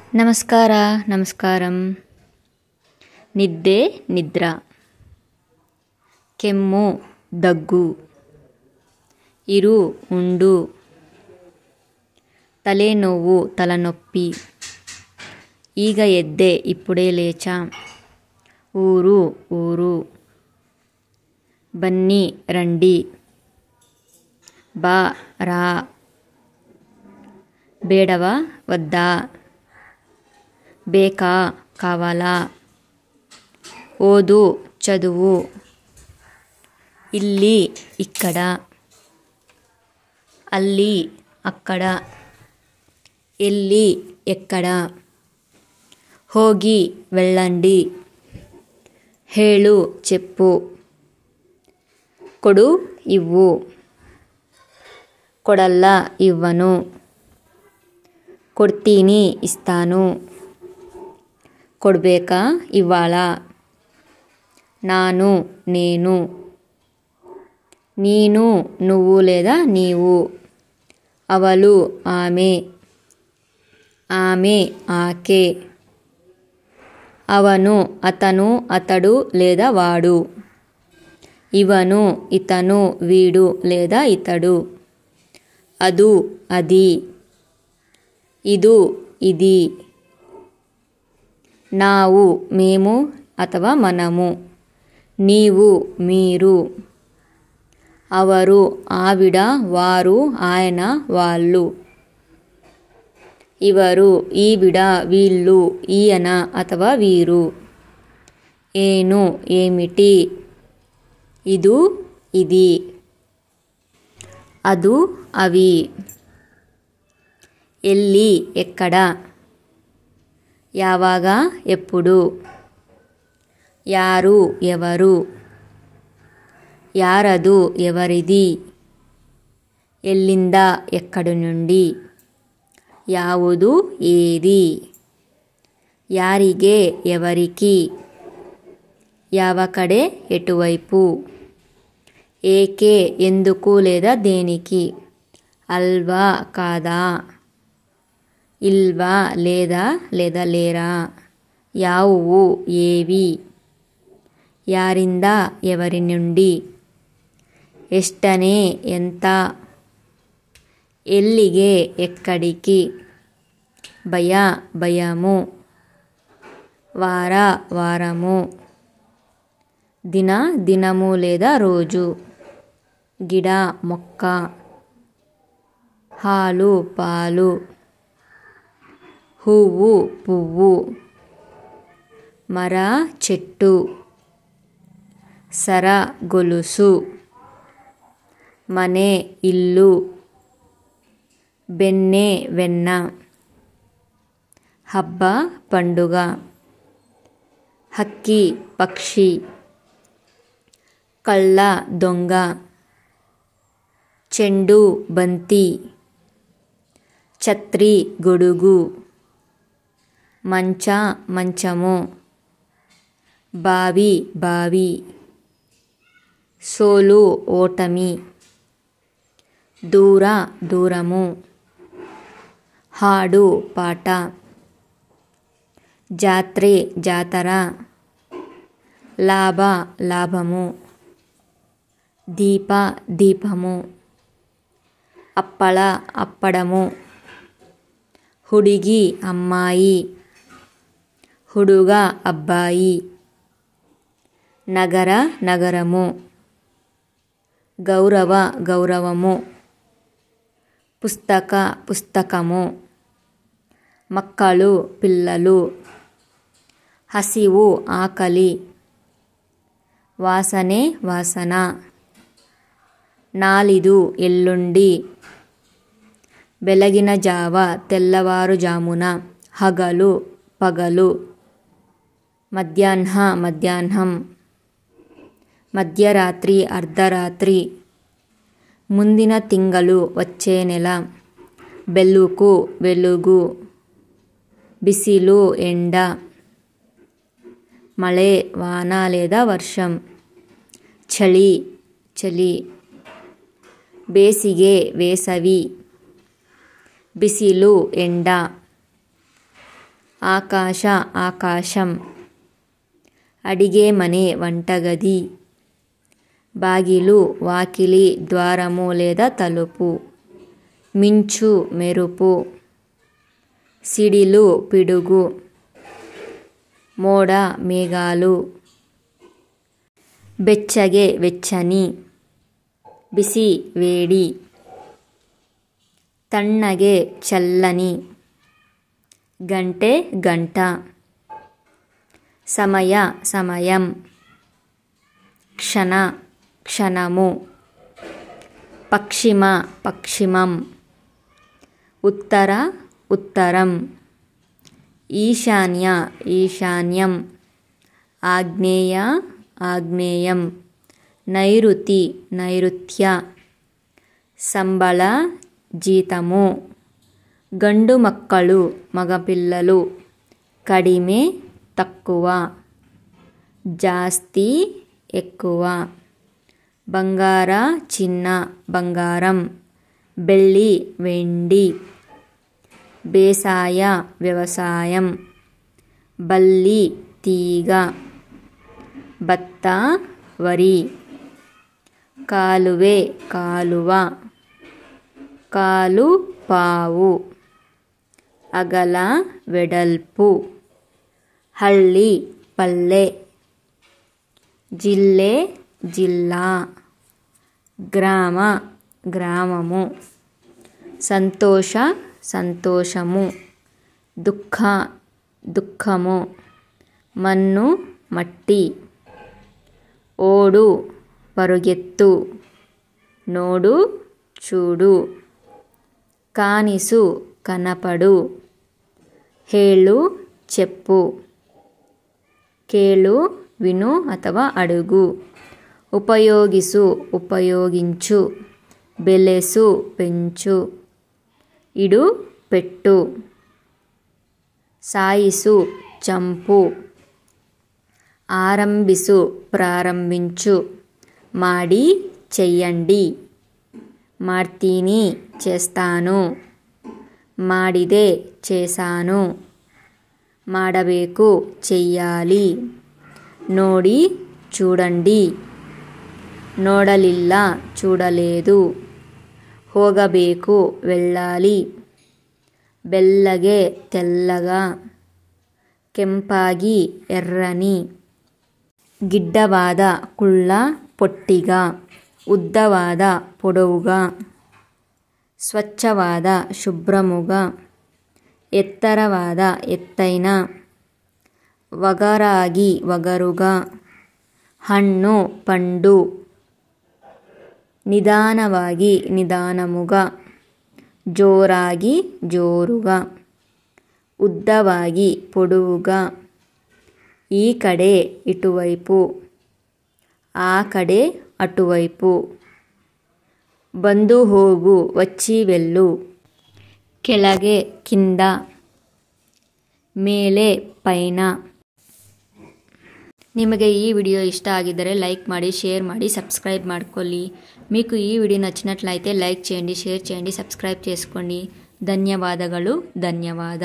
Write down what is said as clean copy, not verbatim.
ನಮಸ್ಕಾರ ನಮಸ್ಕಾರಂ. ನಿದ್ದೆ ನಿದ್ರ, ಕೆಮ್ಮು దగ్గు, ఇరు ఉండు, తలనొవ్వు తలనొప్పి, ఈగ ఎద్దే ఇప్పుడే లేచా, ఊరు ఊరు, బన్నీ రండి, బా రా, బేడవా వద్దా, బేకా కావాలా, ఓదు చదువు, ఇల్లి ఇక్కడ, అల్లి అక్కడ, ఎల్లి ఎక్కడ, హోగి వెళ్ళండి, హేళు చెప్పు, కొడు ఇవ్వు, కొడల్ల ఇవ్వను, కొడ్ತೀನಿ ఇస్తాను, కొడ్ಬೇಕಾ ఇవ్వాలా, నాను నేను, నీను నువ్వు లేదా నీవు, అవలు ఆమె, ఆమె ఆకే, అవను అతను అతడు లేదా వాడు, ఇవను ఇతను వీడు లేదా ఇతడు, అదు అది, ఇదు ఇది, నావు మేము అథవా మనము, నీవు మీరు, అవరు ఆవిడ వారు ఆయన వాళ్ళు, ఇవరు ఈవిడ వీళ్ళు ఈయన అథవా వీరు, ఏను ఏమిటి, ఇదు ఇది, అదు అవి, ఎల్లి ఎక్కడ, యావాగా ఎప్పుడు, యారు ఎవరు, యారదు ఎవరిది, ఎల్లింద ఎక్కడి నుండి, యాವುದು ఏది, యారిగే ఎవరికి, యావ కడే ఎటువైపు, ఏకే ఎందుకు లేదా దేనికి, అల్వా కాదా, ఇల్వా లేదా లేదా లేరా, ಯಾವುವು ఏవి, యారింద ఎవరి నుండి, ఎಷ್ಟనే ఎంత, ఎల్లిగే ఎక్కడికి, భయ భయము, వార వారము, దిన దినము లేదా రోజు, గిడ మొక్క, హాలు పాలు, హువ్వు పువ్వు, మర చెట్టు, సర గొలుసు, మనే ఇల్లు, బెన్నె వెన్న, హబ్బ పండుగ, హక్కి పక్షి, కళ్ళ దొంగ, చెండు బంతి, ఛత్రి గొడుగు, మంచ మంచము, బావి బావి, సోలు ఓటమి, దూర దూరము, ಹಾಡು పాట, జాత్ರೆ జాతర, లాభ లాభము, దీప దీపము, అప్పళ అప్పడము, ಹುಡುಗಿ అమ్మాయి, ಹುಡುಗ అబ్బాయి, నగర నగరము, గౌరవ గౌరవము, పుస్తక పుస్తకము, మక్కలు పిల్లలు, హసివు ఆకలి, వాసನೆ వాసన, నాలిదు ఎల్లుండి, ಬೆಳಗಿನ ಜಾವ తెల్లవారుజామున, హగలు పగలు, మధ్యాహ్న మధ్యాహ్నం, మధ్యరాత్రి అర్ధరాత్రి, ముందిన తింగలు వచ్చే నెల, బెలుకు వెలుగు, బిసిలు ఎండ, మಳೆ వాన లేదా వర్షం, చలి చలి, ಬೇಸಿಗೆ వేసవి, బిసిలు ఎండ, ఆకాశ ఆకాశం. అడిగే మనే వంటగది. బాగిలు వాకిలి ద్వారము లేదా తలుపు. మించు మెరుపు. సిడిలు పిడుగు. మోడ మేఘాలు. బెచ్చగే వెచ్చని. బిసి వేడి. తన్నగే చల్లని. గంటె గంట. సమయ సమయం. క్షణ క్షణము. పక్షిమ పక్షిమం. ఉత్తర ఉత్తరం. ఈశాన్య ఈశాన్యం. ఆగ్నేయ ఆగ్నేయం. నైరుతి నైరుత్య. సంబళ జీతము. గండు మక్కలు మగపిల్లలు. కడిమే తక్కువ. జాస్తి ఎక్కువ. బంగార చిన్న బంగారం. బెల్లి వెండి. బేసాయ వ్యవసాయం. బల్లి తీగ. బత్త వరి. కాలువే కాలువ. కాలు పావు. అగల వెడల్పు. హళ్ళి పల్లె. జిల్లె జిల్లా. గ్రామ గ్రామము. సంతోష సంతోషము. దుఃఖ దుఃఖము. మన్ను మట్టి. ఓడు పరుగెత్తు. నోడు చూడు. కానిసు కనపడు. హేళు చెప్పు. కేಳು విను అథవా అడుగు. ఉపయోగిసు ఉపయోగించు. బెలెసు పెంచు. ఇడు పెట్టు. సాయిసు చంపు. ఆరంభిసు ప్రారంభించు. మాడి చెయ్యండి. ಮಾಡ್ತೀನಿ చేస్తాను. ಮಾಡಿದೆ చేశాను. ಮಾಡಬೇಕು చెయ్యాలి. ನೋಡಿ చూడండి. ನೋಡಲಿಲ್ಲ చూడలేదు. ಹೋಗಬೇಕು వెళ్ళాలి. ಬೆಳ್ಳಗೆ తెల్లగా. ಕೆಂಪಾಗಿ ఎర్రని. గిడ్డవాದ కుళ్ళ పొట్టిగా. ఉద్దవాದ పొడవుగా. స్వచ్ఛవాದ శుభ్రముగా. ఎత్తరవాದ ఎత్తైన. వగరాగి వగరుగా. హಣ್ಣు పండు. నిదానವಾಗಿ నిదానముగా. జోరాಗಿ జోరుగా. ఉద్దವಾಗಿ పొడవుగా. ఈ కಡೆ ఇటువైపు. ఆ కಡೆ అటువైపు. ಬಂದು ಹೋಗು వచ్చి వెళ్ళు. ಕೆಳಗೆ కింద. ಮೇಲೆ ಪೈನ. ನಿಮಗೆ ಈ ವಿಡಿಯೋ ಇಷ್ಟ ಆಗಿದ್ದರೆ ಲೈಕ್ ಮಾಡಿ, షేర్ ಮಾಡಿ, సబ్స్క్రైబ్ ಮಾಡ್ಕೊಳ್ಳಿ. మీకు ఈ వీడియో నచ్చినట్లయితే లైక్ చేయండి, షేర్ చేయండి, సబ్స్క్రైబ్ చేసుకోండి. ధన్యవాదಗಳು. ధన్యవాద.